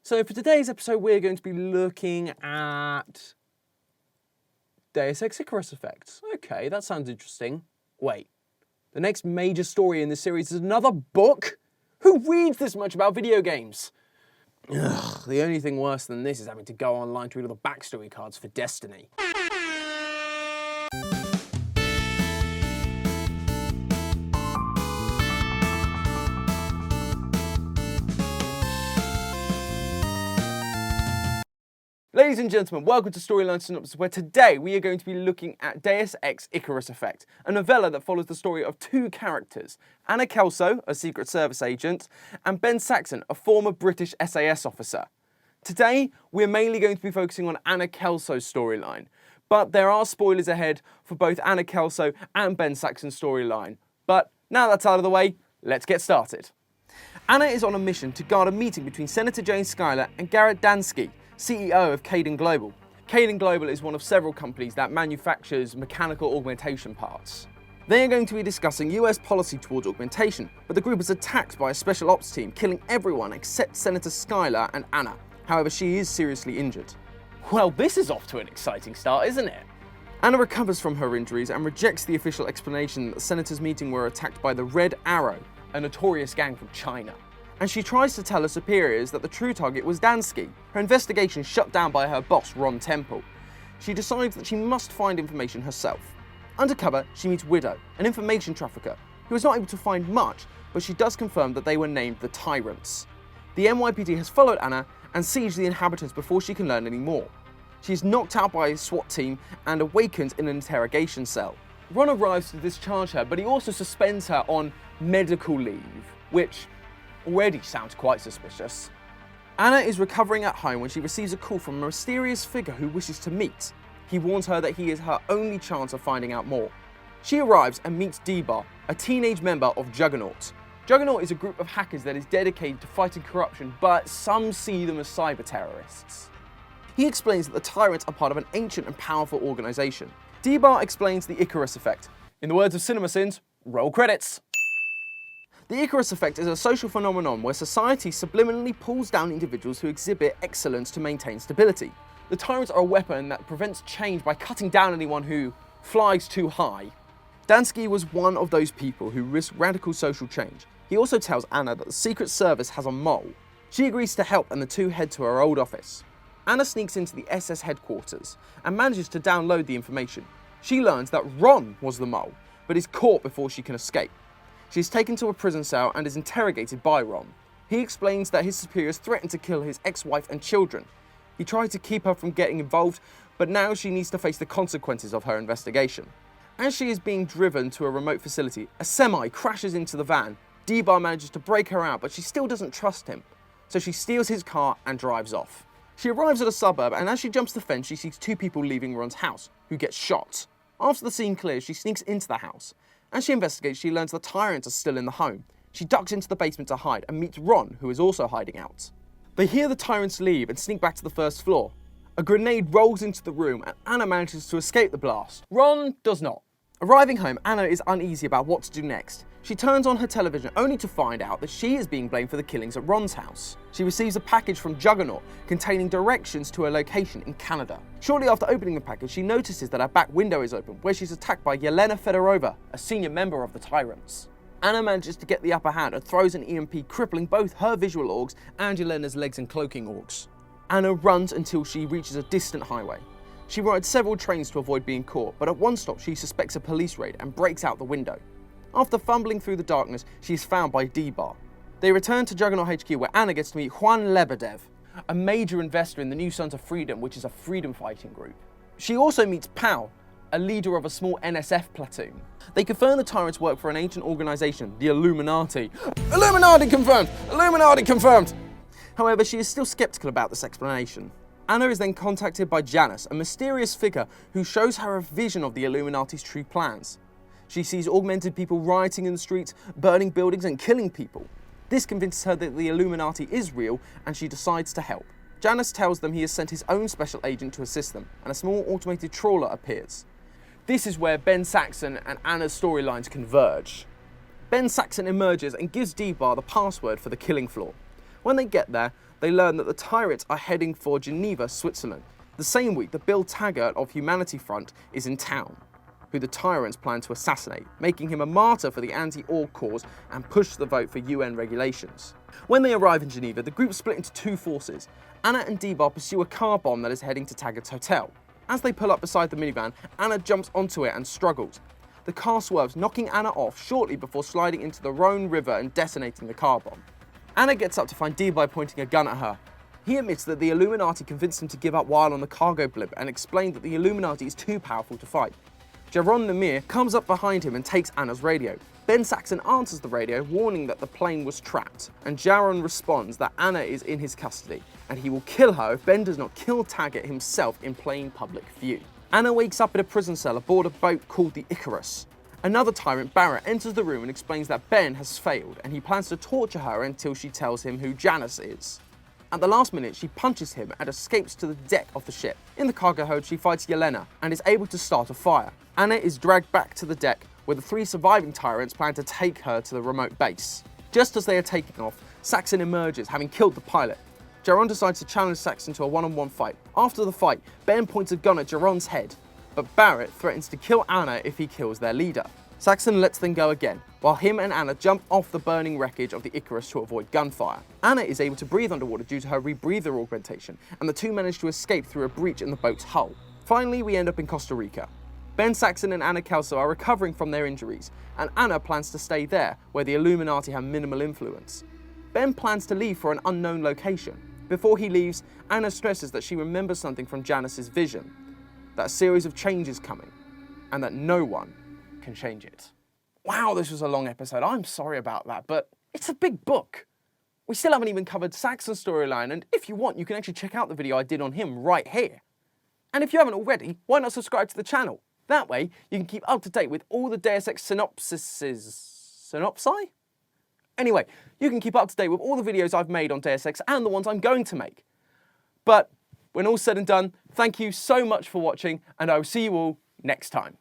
So for today's episode, we're going to be looking at Deus Ex Icarus Effect. Okay, that sounds interesting. Wait, the next major story in this series is another book? Who reads this much about video games? Ugh, the only thing worse than this is having to go online to read all the backstory cards for Destiny. Ladies and gentlemen, welcome to Storyline Synopsis, where today we are going to be looking at Deus Ex Icarus Effect, a novella that follows the story of two characters, Anna Kelso, a Secret Service agent, and Ben Saxon, a former British SAS officer. Today, we're mainly going to be focusing on Anna Kelso's storyline, but there are spoilers ahead for both Anna Kelso and Ben Saxon's storyline. But now that's out of the way, let's get started. Anna is on a mission to guard a meeting between Senator Jane Schuyler and Garrett Dansky, CEO of Caden Global. Caden Global is one of several companies that manufactures mechanical augmentation parts. They are going to be discussing US policy towards augmentation, but the group is attacked by a special ops team, killing everyone except Senator Schuyler and Anna. However, she is seriously injured. Well, this is off to an exciting start, isn't it? Anna recovers from her injuries and rejects the official explanation that the Senators' meeting were attacked by the Red Arrow, a notorious gang from China. And she tries to tell her superiors that the true target was Dansky. Her investigation shut down by her boss, Ron Temple. She decides that she must find information herself. Undercover, she meets Widow, an information trafficker, who is not able to find much, but she does confirm that they were named the Tyrants. The NYPD has followed Anna and sieged the inhabitants before she can learn any more. She is knocked out by a SWAT team and awakens in an interrogation cell. Ron arrives to discharge her, but he also suspends her on medical leave, which already sounds quite suspicious. Anna is recovering at home when she receives a call from a mysterious figure who wishes to meet. He warns her that he is her only chance of finding out more. She arrives and meets Dapper, a teenage member of Juggernaut. Juggernaut is a group of hackers that is dedicated to fighting corruption, but some see them as cyber terrorists. He explains that the Tyrants are part of an ancient and powerful organization. Dapper explains the Icarus Effect. In the words of CinemaSins, roll credits. The Icarus Effect is a social phenomenon where society subliminally pulls down individuals who exhibit excellence to maintain stability. The Tyrants are a weapon that prevents change by cutting down anyone who flies too high. Dansky was one of those people who risk radical social change. He also tells Anna that the Secret Service has a mole. She agrees to help and the two head to her old office. Anna sneaks into the SS headquarters and manages to download the information. She learns that Ron was the mole, but is caught before she can escape. She is taken to a prison cell and is interrogated by Ron. He explains that his superiors threatened to kill his ex-wife and children. He tried to keep her from getting involved, but now she needs to face the consequences of her investigation. As she is being driven to a remote facility, a semi crashes into the van. Dapper manages to break her out, but she still doesn't trust him, so she steals his car and drives off. She arrives at a suburb, and as she jumps the fence, she sees two people leaving Ron's house, who get shot. After the scene clears, she sneaks into the house. As she investigates, she learns the Tyrants are still in the home. She ducks into the basement to hide and meets Ron, who is also hiding out. They hear the Tyrants leave and sneak back to the first floor. A grenade rolls into the room and Anna manages to escape the blast. Ron does not. Arriving home, Anna is uneasy about what to do next. She turns on her television only to find out that she is being blamed for the killings at Ron's house. She receives a package from Juggernaut containing directions to a location in Canada. Shortly after opening the package, she notices that her back window is open, where she's attacked by Yelena Fedorova, a senior member of the Tyrants. Anna manages to get the upper hand and throws an EMP, crippling both her visual orgs and Yelena's legs and cloaking orgs. Anna runs until she reaches a distant highway. She rides several trains to avoid being caught, but at one stop she suspects a police raid and breaks out the window. After fumbling through the darkness, she is found by Dapper. They return to Juggernaut HQ, where Anna gets to meet Juan Lebedev, a major investor in the New Sons of Freedom, which is a freedom fighting group. She also meets Pal, a leader of a small NSF platoon. They confirm the Tyrants work for an ancient organization, the Illuminati. Illuminati confirmed! Illuminati confirmed! However, she is still skeptical about this explanation. Anna is then contacted by Janus, a mysterious figure who shows her a vision of the Illuminati's true plans. She sees augmented people rioting in the streets, burning buildings and killing people. This convinces her that the Illuminati is real, and she decides to help. Janus tells them he has sent his own special agent to assist them, and a small automated trawler appears. This is where Ben Saxon and Anna's storylines converge. Ben Saxon emerges and gives Dapper the password for the killing floor. When they get there, they learn that the tyrants are heading for Geneva, Switzerland. The same week, the Bill Taggart of Humanity Front is in town, who the tyrants plan to assassinate, making him a martyr for the anti-Org cause and push the vote for UN regulations. When they arrive in Geneva, the group split into two forces. Anna and Dapper pursue a car bomb that is heading to Taggart's hotel. As they pull up beside the minivan, Anna jumps onto it and struggles. The car swerves, knocking Anna off shortly before sliding into the Rhone River and detonating the car bomb. Anna gets up to find Dapper pointing a gun at her. He admits that the Illuminati convinced him to give up while on the cargo blimp and explained that the Illuminati is too powerful to fight. Jaron Lemire comes up behind him and takes Anna's radio. Ben Saxon answers the radio, warning that the plane was trapped, and Jaron responds that Anna is in his custody, and he will kill her if Ben does not kill Taggart himself in plain public view. Anna wakes up in a prison cell aboard a boat called the Icarus. Another tyrant, Barrett, enters the room and explains that Ben has failed, and he plans to torture her until she tells him who Janice is. At the last minute, she punches him and escapes to the deck of the ship. In the cargo hold, she fights Yelena and is able to start a fire. Anna is dragged back to the deck, where the three surviving tyrants plan to take her to the remote base. Just as they are taking off, Saxon emerges, having killed the pilot. Jaron decides to challenge Saxon to a one-on-one fight. After the fight, Ben points a gun at Jaron's head, but Barrett threatens to kill Anna if he kills their leader. Saxon lets them go again, while him and Anna jump off the burning wreckage of the Icarus to avoid gunfire. Anna is able to breathe underwater due to her rebreather augmentation, and the two manage to escape through a breach in the boat's hull. Finally, we end up in Costa Rica. Ben Saxon and Anna Kelso are recovering from their injuries, and Anna plans to stay there, where the Illuminati have minimal influence. Ben plans to leave for an unknown location. Before he leaves, Anna stresses that she remembers something from Janice's vision, that a series of changes coming, and that no one can change it. Wow, this was a long episode. I'm sorry about that, but it's a big book. We still haven't even covered Saxon's storyline, and if you want, you can actually check out the video I did on him right here. And if you haven't already, why not subscribe to the channel? That way, you can keep up to date with all the Deus Ex synopsi? Anyway, you can keep up to date with all the videos I've made on Deus Ex and the ones I'm going to make. But when all's said and done, thank you so much for watching, and I will see you all next time.